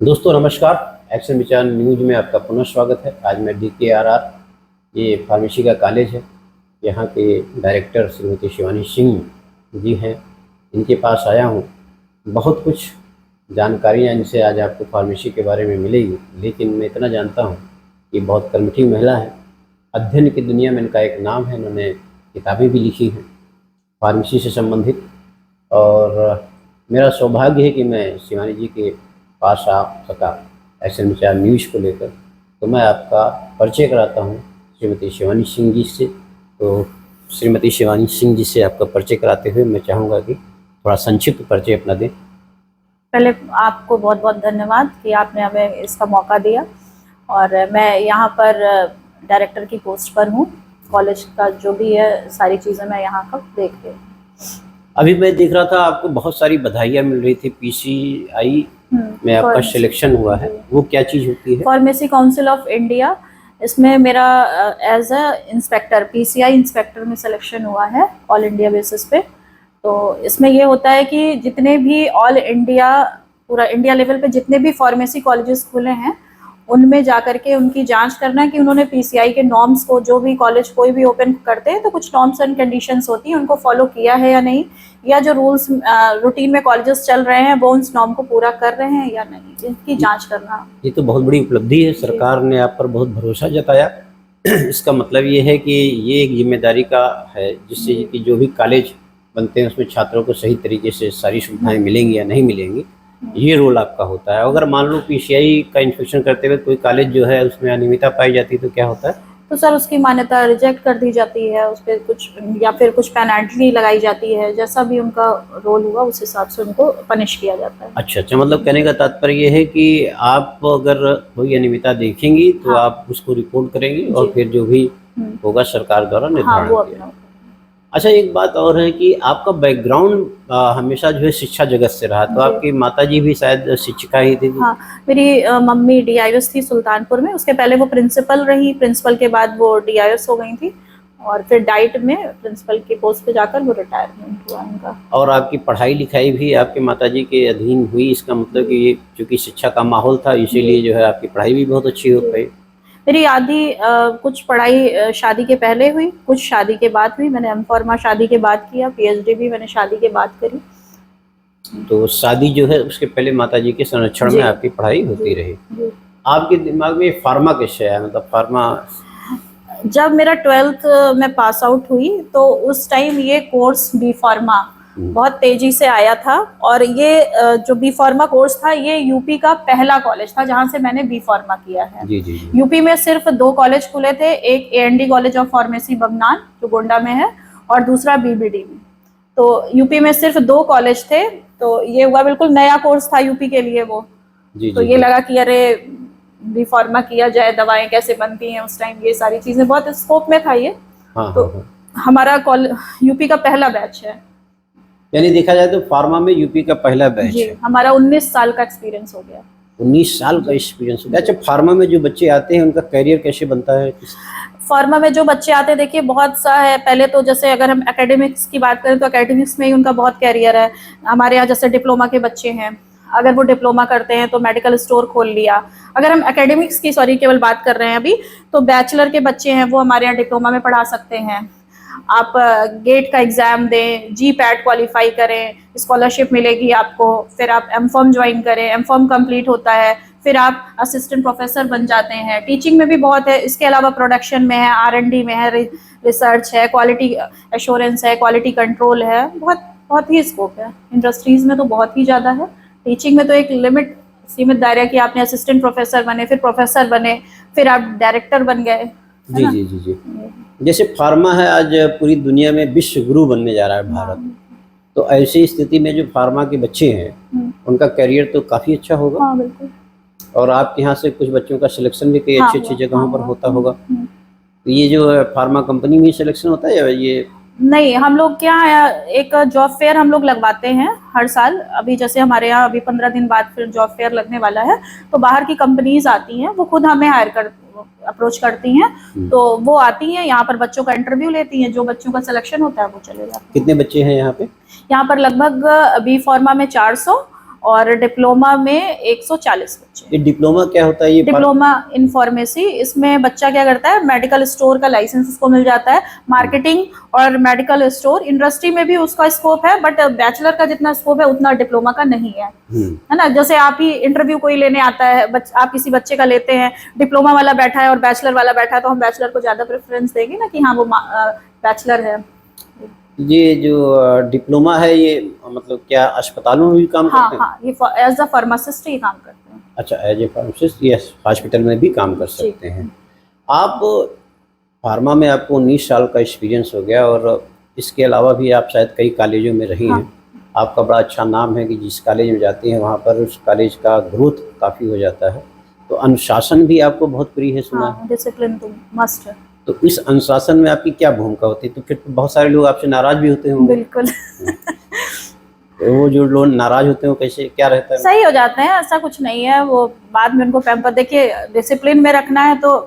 दोस्तों नमस्कार। एक्शन विचार न्यूज में आपका पुनः स्वागत है। आज मैं DKRR ये फार्मेसी का कॉलेज है, यहाँ के डायरेक्टर श्रीमती शिवानी सिंह जी हैं, इनके पास आया हूँ। बहुत कुछ जानकारियाँ इनसे आज आपको फार्मेसी के बारे में मिलेगी, लेकिन मैं इतना जानता हूँ कि बहुत कर्मठी महिला है। अध्ययन की दुनिया में इनका एक नाम है, इन्होंने किताबें भी लिखी हैं फार्मेसी से संबंधित, और मेरा सौभाग्य है कि मैं शिवानी जी के पास आ सका एक्शन विचार न्यूज़ को लेकर। तो मैं आपका परिचय कराता हूँ श्रीमती शिवानी सिंह जी से। तो श्रीमती शिवानी सिंह जी से आपका परिचय कराते हुए मैं चाहूँगा कि थोड़ा संक्षिप्त परिचय अपना दें। पहले आपको बहुत बहुत धन्यवाद कि आपने हमें इसका मौका दिया। और मैं यहाँ पर डायरेक्टर की पोस्ट पर हूँ। कॉलेज का जो भी है सारी चीज़ें मैं यहाँ का देख रही हूँ। अभी मैं देख रहा था आपको बहुत सारी बधाइयाँ मिल रही थी। PCI में आपका सिलेक्शन हुआ है, वो क्या चीज़ होती है? फार्मेसी काउंसिल ऑफ इंडिया, इसमें मेरा as a inspector PCI inspector में सिलेक्शन हुआ है ऑल इंडिया बेसिस पे। तो इसमें ये होता है कि जितने भी ऑल इंडिया पूरा इंडिया लेवल पे जितने भी फार्मेसी कॉलेजेस खुले हैं उनमें जाकर के उनकी जांच करना है कि उन्होंने PCI के नॉर्म्स को, जो भी कॉलेज कोई भी ओपन करते हैं तो कुछ नॉर्म्स एंड कंडीशंस होती हैं, उनको फॉलो किया है या नहीं, या जो रूल्स रूटीन में कॉलेजेस चल रहे हैं वो उस नॉर्म को पूरा कर रहे हैं या नहीं, इसकी जांच करना। ये तो बहुत बड़ी उपलब्धि है, सरकार ने आप पर बहुत भरोसा जताया। इसका मतलब ये है कि ये एक जिम्मेदारी का है, जिससे कि जो भी कॉलेज बनते हैं उसमें छात्रों को सही तरीके से सारी सुविधाएं मिलेंगी या नहीं मिलेंगी, ये रोल आपका होता है। अगर मान लो PCI का इंस्पेक्शन करते हुए कोई कॉलेज जो है उसमें अनियमितता पाई जाती है तो क्या होता है? तो सर उसकी मान्यता रिजेक्ट कर दी जाती है, उस पर कुछ या फिर कुछ पेनल्टी लगाई जाती है, जैसा भी उनका रोल हुआ उस हिसाब से उनको पनिश किया जाता है। अच्छा, मतलब कहने का तात्पर्य ये है कि आप अगर कोई अनियमितता देखेंगी तो हाँ। आप उसको रिपोर्ट करेंगी और फिर जो भी होगा सरकार द्वारा निर्धारण किया। अच्छा, एक बात और है कि आपका बैकग्राउंड हमेशा जो है शिक्षा जगत से रहा, तो आपकी माताजी भी शायद शिक्षिका ही थी? हाँ, मेरी मम्मी DIS थी सुल्तानपुर में। उसके पहले वो प्रिंसिपल रही, प्रिंसिपल के बाद वो DIS हो गई थी, और फिर डाइट में प्रिंसिपल की पोस्ट पे जाकर वो रिटायरमेंट हुआ उनका। और आपकी पढ़ाई लिखाई भी आपके माताजी के अधीन हुई, इसका मतलब कि ये चूँकि शिक्षा का माहौल था इसीलिए जो है आपकी पढ़ाई भी बहुत अच्छी हो पाई। मेरी आधी कुछ पढ़ाई शादी के पहले हुई, कुछ शादी के बाद हुई। मैंने M.Pharma शादी के बाद किया, PhD भी मैंने शादी के बाद करी। तो शादी जो है उसके पहले माताजी के संरक्षण में आपकी पढ़ाई होती रही। आपके दिमाग में फार्मा कैसे आया? मतलब फार्मा जब मेरा 12th में पास आउट हुई तो उस टाइम ये कोर्स B.Pharma बहुत तेजी से आया था, और ये जो B.Pharma कोर्स था ये यूपी का पहला कॉलेज था जहां से मैंने B.Pharma किया है। जी। यूपी में सिर्फ 2 कॉलेज खुले थे, एक AND कॉलेज ऑफ फार्मेसी बगनान जो गोंडा में है, और दूसरा BBD में। तो यूपी में सिर्फ 2 कॉलेज थे, तो ये हुआ बिल्कुल नया कोर्स था यूपी के लिए वो। तो ये लगा कि अरे B.Pharma किया जाए, दवाएं कैसे बनती हैं उस टाइम, ये सारी चीजें बहुत स्कोप में था ये। तो हमारा यूपी का पहला बैच है, यानी देखा जाए तो फार्मा में यूपी का पहला बैच है। हमारा 19 साल का एक्सपीरियंस हो गया। 19 साल का एक्सपीरियंस हो गया। अच्छा, फार्मा में जो बच्चे आते हैं उनका करियर कैसे बनता है? फार्मा में जो बच्चे आते हैं, देखिए बहुत सा है। पहले तो जैसे अगर हम एकेडमिक्स की बात करें तो एकेडमिक्स में ही उनका बहुत कैरियर है। हमारे यहाँ जैसे डिप्लोमा के बच्चे हैं, अगर वो डिप्लोमा करते हैं तो मेडिकल स्टोर खोल लिया। अगर हम एकेडमिक्स की केवल बात कर रहे हैं अभी, तो बैचलर के बच्चे हैं वो हमारे यहाँ डिप्लोमा में पढ़ा सकते हैं। आप गेट का एग्ज़ाम दें, GPAT क्वालिफाई करें, स्कॉलरशिप मिलेगी आपको, फिर आप M.Pharm ज्वाइन करें, M.Pharm कंप्लीट होता है, फिर आप असिस्टेंट प्रोफेसर बन जाते हैं। टीचिंग में भी बहुत है, इसके अलावा प्रोडक्शन में है, R&D में है, रिसर्च है, क्वालिटी एश्योरेंस है, क्वालिटी कंट्रोल है, बहुत ही स्कोप है। इंडस्ट्रीज़ में तो बहुत ही ज़्यादा है। टीचिंग में तो एक सीमित दायरा कि आपने असिस्टेंट प्रोफेसर बने, फिर प्रोफेसर बने, फिर आप डायरेक्टर बन गए। जी। जैसे फार्मा है आज पूरी दुनिया में विश्व गुरु बनने जा रहा है भारत, तो ऐसी स्थिति में जो फार्मा के बच्चे हैं उनका करियर तो काफ़ी अच्छा होगा। हाँ, बिल्कुल। और आपके यहाँ से कुछ बच्चों का सिलेक्शन भी कई अच्छी जगहों पर होता होगा। तो ये जो है फार्मा कंपनी में सिलेक्शन होता है या ये? नहीं, हम लोग क्या एक जॉब फेयर हम लोग लगवाते हैं हर साल। अभी जैसे हमारे यहाँ अभी 15 दिन बाद फिर जॉब फेयर लगने वाला है, तो बाहर की कंपनीज आती हैं, वो खुद हमें अप्रोच करती हैं, तो वो आती हैं यहाँ पर, बच्चों का इंटरव्यू लेती हैं, जो बच्चों का सिलेक्शन होता है वो चले जाते हैं। कितने बच्चे हैं यहाँ पे? यहाँ पर लगभग B.Pharma में 400 और डिप्लोमा में 140 बच्चे। ये डिप्लोमा क्या होता है? ये डिप्लोमा इन फार्मेसी, इसमें बच्चा क्या करता है, मेडिकल स्टोर का लाइसेंस उसको मिल जाता है, मार्केटिंग और मेडिकल स्टोर इंडस्ट्री में भी उसका स्कोप है, बट बैचलर का जितना स्कोप है उतना डिप्लोमा का नहीं है, है ना। जैसे आप ही इंटरव्यू कोई लेने आता है, आप किसी बच्चे का लेते हैं, डिप्लोमा वाला बैठा है और बैचलर वाला बैठा है, तो हम बैचलर को ज्यादा प्रेफरेंस देंगे ना कि हाँ वो बैचलर है। ये जो डिप्लोमा है ये मतलब क्या अस्पतालों में भी काम हाँ करते हैं? हाँ, ये एज अ फार्मासिस्ट ही काम करते हैं। अच्छा, एज ए फार्मासिस्ट ये हॉस्पिटल में भी काम कर सकते हैं। आप फार्मा में आपको 19 साल का एक्सपीरियंस हो गया और इसके अलावा भी आप शायद कई कॉलेजों में रही हैं। आपका बड़ा अच्छा नाम है कि जिस कॉलेज में जाती हैं वहाँ पर उस कॉलेज का ग्रोथ काफ़ी हो जाता है। तो अनुशासन भी आपको बहुत प्रिय है, सुना है। डिसिप्लिन तो मस्ट है। तो इस अनुशासन में आपकी क्या भूमिका होती है? तो फिर तो बहुत सारे लोग आपसे नाराज भी होते होंगे। बिल्कुल। तो वो जो लोग नाराज होते हैं वो कैसे, क्या रहता है? सही हो जाते हैं, ऐसा कुछ नहीं है। वो बाद में उनको पैम्पर, देखिए डिसिप्लिन में रखना है तो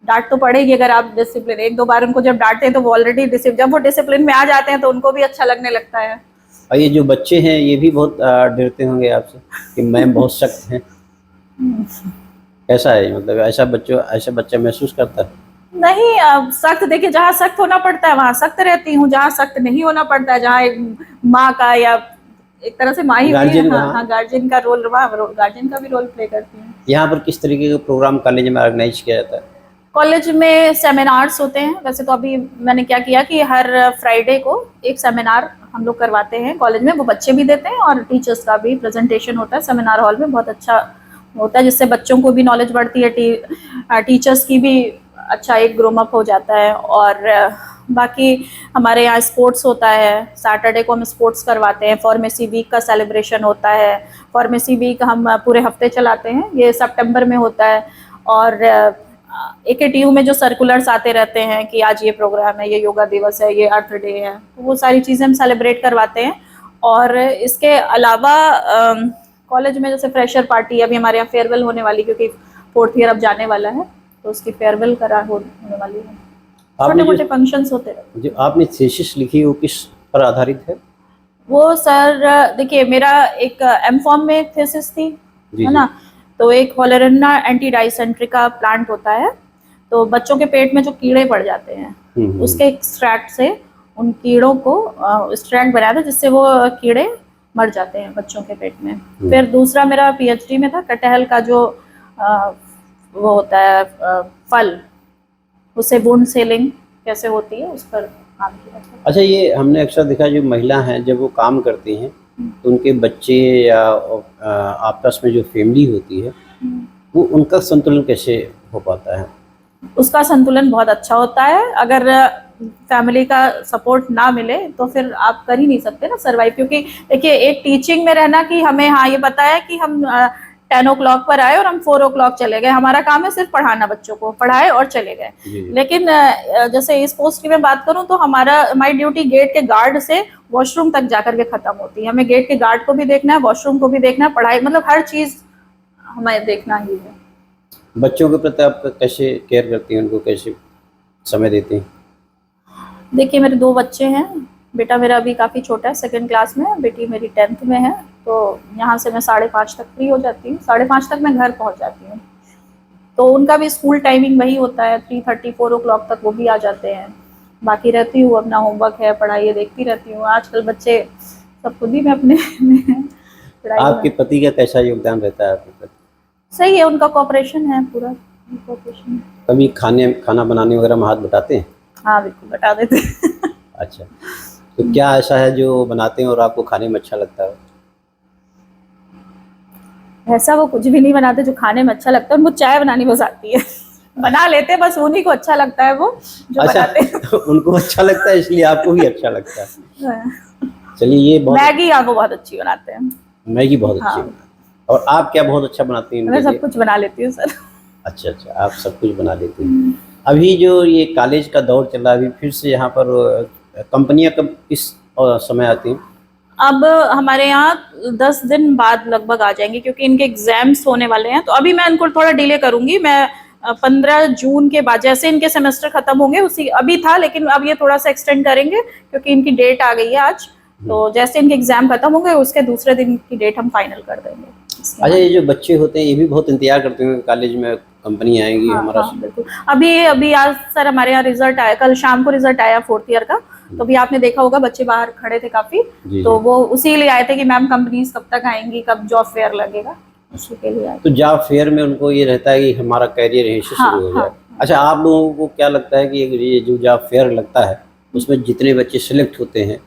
डांट तो पड़ेगी। अगर आप डिसिप्लिन, एक दो बार उनको जब डांटते हैं तो वो ऑलरेडी जब वो डिसिप्लिन में आ जाते हैं तो उनको भी अच्छा लगने लगता है। और ये जो बच्चे हैं ये भी बहुत डरते होंगे आपसे कि मैम बहुत सख्त हैं। कैसा है, मतलब ऐसा बच्चा महसूस करता है? नहीं, अब सख्त, देखिए जहाँ सख्त होना पड़ता है वहाँ सख्त रहती हूँ, जहाँ सख्त नहीं होना पड़ता है, जहाँ एक माँ का या एक तरह से माँ ही गार्जियन, हाँ, गार्जियन का रोल, गार्जियन का भी रोल प्ले करती है। यहाँ पर किस तरीके का प्रोग्राम कॉलेज में ऑर्गेनाइज किया जाता है? कॉलेज में सेमिनार्स होते हैं। वैसे तो अभी मैंने क्या किया कि हर फ्राइडे को एक सेमिनार हम लोग करवाते हैं कॉलेज में, वो बच्चे भी देते हैं और टीचर्स का भी प्रेजेंटेशन होता है सेमिनार हॉल में, बहुत अच्छा होता है, जिससे बच्चों को भी नॉलेज बढ़ती है, टीचर्स की भी अच्छा एक ग्रोम अप हो जाता है। और बाकी हमारे यहाँ स्पोर्ट्स होता है, सैटरडे को हम स्पोर्ट्स करवाते हैं, फार्मेसी वीक का सेलिब्रेशन होता है। फार्मेसी वीक हम पूरे हफ्ते चलाते हैं, ये सितंबर में होता है। और AKTU में जो सर्कुलर्स आते रहते हैं कि आज ये प्रोग्राम है, ये योगा दिवस है, ये अर्थ डे है, तो वो सारी चीज़ें हम सेलिब्रेट करवाते हैं। और इसके अलावा कॉलेज में जैसे फ्रेशर पार्टी, अभी हमारे यहाँ फेयरवेल होने वाली, क्योंकि 4th ईयर अब जाने वाला है तो उसकी फेयरवेल होने वाली है। छोटे मोटे फंक्शंस होते हैं। जो आपने थीसिस लिखी वो किस पर आधारित है? वो सर देखिए, मेरा एक M.Pharm में एक थीसिस थी, है ना। तो एक वॉलेरिना एंटीडाइसेंट्रिका प्लांट होता है, तो बच्चों के पेट में जो कीड़े पड़ जाते हैं उसके एक्सट्रैक्ट से उन कीड़ों को एक्सट्रैक्ट बनाया था, जिससे वो कीड़े मर जाते हैं बच्चों के पेट में। फिर दूसरा मेरा PhD में था कटहल का जो वो होता है फल, उसे वुंड सेलिंग कैसे होती है उस पर काम किया था। अच्छा, ये हमने अक्सर देखा जो महिला हैं जब वो काम करती हैं तो उनके बच्चे या आपस में जो फैमिली होती है वो उनका संतुलन कैसे हो पाता है? उसका संतुलन बहुत अच्छा होता है। अगर फैमिली का सपोर्ट ना मिले तो फिर आप कर ही नहीं सकते ना सर्वाइव, क्योंकि देखिए एक टीचिंग में रहना कि हमें हाँ ये पता है कि हम 10 o'clock पर आए और हम 4 o'clock चले गए, हमारा काम है सिर्फ पढ़ाना, बच्चों को पढ़ाए और चले गए। लेकिन जैसे इस पोस्ट की मैं बात करूं तो हमारी ड्यूटी गेट के गार्ड से वॉशरूम तक जाकर के खत्म होती है। हमें गेट के गार्ड को भी देखना है, वॉशरूम को भी देखना है, पढ़ाई, मतलब हर चीज हमें देखना ही है। बच्चों के प्रति आप कैसे केयर करती हैं, उनको कैसे समय देती हैं? देखिए मेरे 2 बच्चे हैं, बेटा मेरा अभी काफ़ी छोटा है, 2nd क्लास में, बेटी मेरी 10th में है। तो यहाँ से मैं 5:30 तक फ्री हो जाती हूँ, 5:30 तक मैं घर पहुँच जाती हूँ। तो उनका भी स्कूल टाइमिंग वही होता है, 3:30 4 o'clock तक वो भी आ जाते हैं। बाकी रहती हूँ, अपना होमवर्क है, पढ़ाई देखती रहती हूँ। आजकल बच्चे सब खुद ही में अपने आपके पति का कैसा योगदान रहता है आपके प्रति? सही है, उनका कोऑपरेशन है, पूरा कोऑपरेशन। कभी खाना बनाने वगैरह में हाथ बटाते हैं? हाँ बिल्कुल, बता देते। अच्छा, तो क्या ऐसा है जो बनाते हैं और आपको खाने में अच्छा लगता है? ऐसा वो कुछ भी नहीं बनाते जो खाने में अच्छा लगता है, उनको चाय बनानी बस आती है। बना लेते, बस उन्हीं को अच्छा लगता है वो जो बनाते हैं। तो उनको अच्छा लगता है इसलिए आपको भी अच्छा लगता है। चलिए, ये बहुत मैगी आप वो बहुत अच्छी बनाते हैं। मैगी बहुत अच्छी बनाते हैं। और आप क्या बहुत अच्छा बनाती हैं? मैं सब कुछ बना लेती हूँ सर। अच्छा, आप सब कुछ बना लेती हैं। अभी जो ये कॉलेज का दौर चल रहा है, अभी फिर से यहाँ पर कंपनियां कब किस समय आती हैं? अब हमारे यहाँ 10 दिन बाद लगभग आ जाएंगे, क्योंकि इनके एग्जाम्स होने वाले हैं। तो अभी मैं इनको थोड़ा डिले करूंगी, मैं 15 जून के बाद, जैसे इनके सेमेस्टर खत्म होंगे उसी, अभी था लेकिन अब ये थोड़ा सा एक्सटेंड करेंगे क्योंकि इनकी डेट आ गई है आज। तो जैसे इनके एग्जाम खत्म होंगे उसके दूसरे दिन की डेट हम फाइनल कर देंगे। अच्छा, ये जो बच्चे होते हैं ये भी बहुत इंतजार करते हैं कॉलेज में कंपनी आएगी हाँ, हमारा। हाँ, बिल्कुल। अभी आज सर हमारे यहाँ रिजल्ट आया, कल शाम को रिजल्ट आया 4th ईयर का, तो भी आपने देखा होगा बच्चे बाहर खड़े थे काफी, जी, तो जी। वो उसी लिए आए थे कि मैम कंपनीज कब तक आएंगी, कब जॉब फेयर लगेगा, उसी के लिए आए। तो जॉब फेयर में उनको ये रहता है कि हमारा करियर यहीं से हाँ, शुरू हो जाए। हाँ। अच्छा, आप लोगों को क्या लगता है कि ये जो जॉब फेयर लगता है उसमें जितने बच्चे सिलेक्ट होते हैं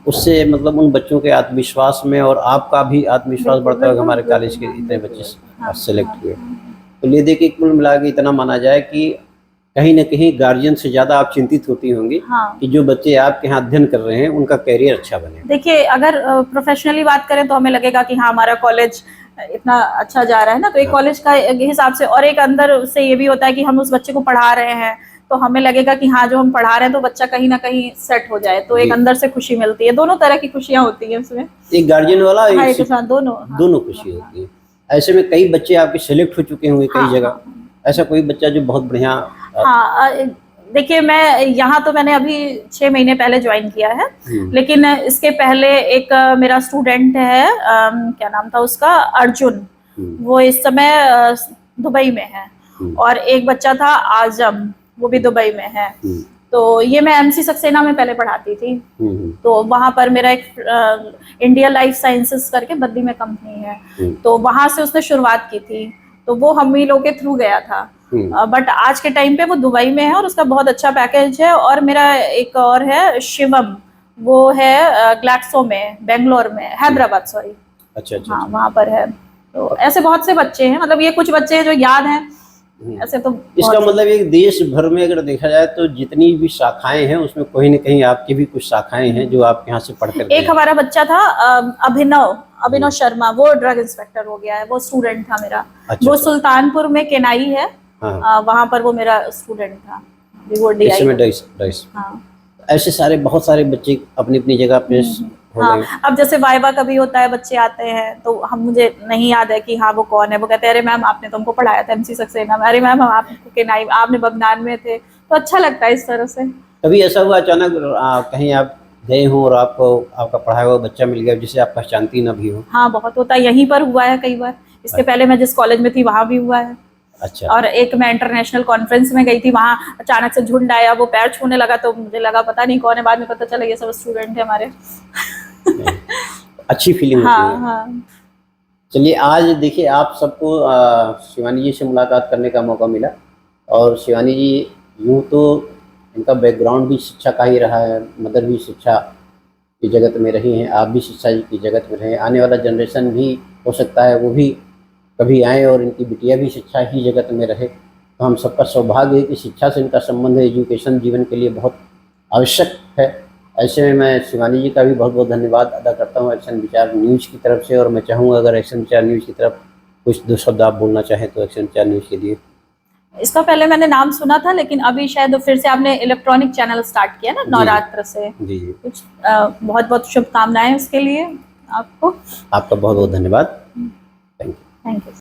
उससे मतलब उन बच्चों के आत्मविश्वास में और आपका भी आत्मविश्वास बिल्कुल, बढ़ता है कि बिल्कुल, हमारे बिल्कुल, कॉलेज के हाँ, इतने बिल्कुल, बच्चे हाँ, सेलेक्ट हुए। हाँ। तो ये देखिए कुल मिला के इतना माना जाए कि कहीं ना कहीं गार्जियन से ज़्यादा आप चिंतित होती होंगी हाँ। कि जो बच्चे आपके यहाँ अध्ययन कर रहे हैं उनका करियर अच्छा बने। देखिए अगर प्रोफेशनली बात करें तो हमें लगेगा कि हाँ हमारा कॉलेज इतना अच्छा जा रहा है ना, तो एक कॉलेज का हिसाब से, और एक अंदर से ये भी होता है कि हम उस बच्चे को पढ़ा रहे हैं तो हमें लगेगा कि हाँ जो हम पढ़ा रहे हैं तो बच्चा कहीं ना कहीं सेट हो जाए, तो एक जी। अंदर से खुशी मिलती है। दोनों तरह की खुशियां होती हैं उसमें, एक गार्जियन वाला हाँ, एक एक साथ दोनों, हाँ, दोनों खुशी होती है। ऐसे में कई बच्चे आपके सेलेक्ट हो चुके होंगे कई हाँ, जगह, हाँ, ऐसा कोई बच्चा जो बहुत बढ़िया हाँ। देखिए मैं यहाँ तो मैंने अभी 6 महीने पहले ज्वाइन किया है, लेकिन इसके पहले एक मेरा स्टूडेंट है, क्या नाम था उसका, अर्जुन, वो इस समय दुबई में है, और एक बच्चा था आजम, वो भी दुबई में है। तो ये मैं MC सक्सेना में पहले पढ़ाती थी, तो वहां पर मेरा एक इंडिया लाइफ साइंसेस करके बद्दी में कंपनी है, तो वहां से उसने शुरुआत की थी, तो वो हम ही लोग के थ्रू गया था। बट आज के टाइम पे वो दुबई में है और उसका बहुत अच्छा पैकेज है। और मेरा एक और है शिवम, वो है ग्लैक्सो में, बेंगलोर में, हैदराबाद सॉरी, अच्छा, हाँ वहाँ पर है। तो ऐसे बहुत से बच्चे हैं, मतलब ये कुछ बच्चे हैं जो याद हैं, ऐसे तो इसका मतलब एक देश भर में अगर देखा जाए तो जितनी भी शाखाएं हैं उसमें कहीं न कहीं आपकी भी कुछ शाखाएं हैं जो आप यहाँ से पढ़ कर एक हमारा बच्चा था अभिनव शर्मा, वो ड्रग इंस्पेक्टर हो गया है, वो स्टूडेंट था मेरा। अच्छा, वो सुल्तानपुर में केनाई है, वहां पर वो मेरा स्टूडेंट था, वो DI। हाँ, ऐसे सारे बहुत सारे बच्चे अपनी अपनी जगह पे हो गए। हाँ, अब जैसे वाइवा कभी होता है, बच्चे आते हैं तो हम, मुझे नहीं याद है कि हाँ वो कौन है, वो कहते हैं अरे मैम आपने तो हमको पढ़ाया था MC सक्सेना में, अरे मैम हम आपको केनाई, आपने बगनान में थे, तो अच्छा लगता है इस तरह से। कभी ऐसा हुआ अचानक कहीं आप गए हो और आपको आपका पढ़ाया हुआ बच्चा मिल गया जिसे आप पहचानती ना भी हो? हाँ बहुत होता है, यहीं पर हुआ है कई बार, इसके पहले मैं जिस कॉलेज में थी वहां भी हुआ है। अच्छा। और एक मैं इंटरनेशनल कॉन्फ्रेंस में गई थी, वहां अचानक से झुंड आया, वो पैर छूने लगा तो मुझे लगा पता नहीं कौन है, बाद में पता चला ये सब स्टूडेंट है हमारे। अच्छी फीलिंग होती हाँ, है। हाँ। चलिए आज देखिए आप सबको शिवानी जी से मुलाकात करने का मौका मिला, और शिवानी जी यूँ तो इनका बैकग्राउंड भी शिक्षा का ही रहा है, मदर भी शिक्षा की जगत में रही हैं, आप भी शिक्षा की जगत में रहे, आने वाला जनरेशन भी हो सकता है वो भी कभी आए और इनकी बिटिया भी शिक्षा ही जगत में रहे। तो हम सबका सौभाग्य है कि शिक्षा से इनका संबंध है, एजुकेशन जीवन के लिए बहुत आवश्यक है। ऐसे में मैं शिवानी जी का भी बहुत बहुत धन्यवाद अदा करता हूँ एक्शन विचार न्यूज़ की तरफ से, और मैं चाहूँगा अगर एक्शन विचार न्यूज़ की तरफ कुछ दो शब्द आप बोलना चाहें तो एक्शन विचार न्यूज़ के लिए। इसका पहले मैंने नाम सुना था, लेकिन अभी शायद फिर से आपने इलेक्ट्रॉनिक चैनल स्टार्ट किया ना नवरात्र से, जी जी, कुछ बहुत बहुत शुभकामनाएं उसके लिए आपको। आपका बहुत बहुत धन्यवाद। Thank you. Thank you.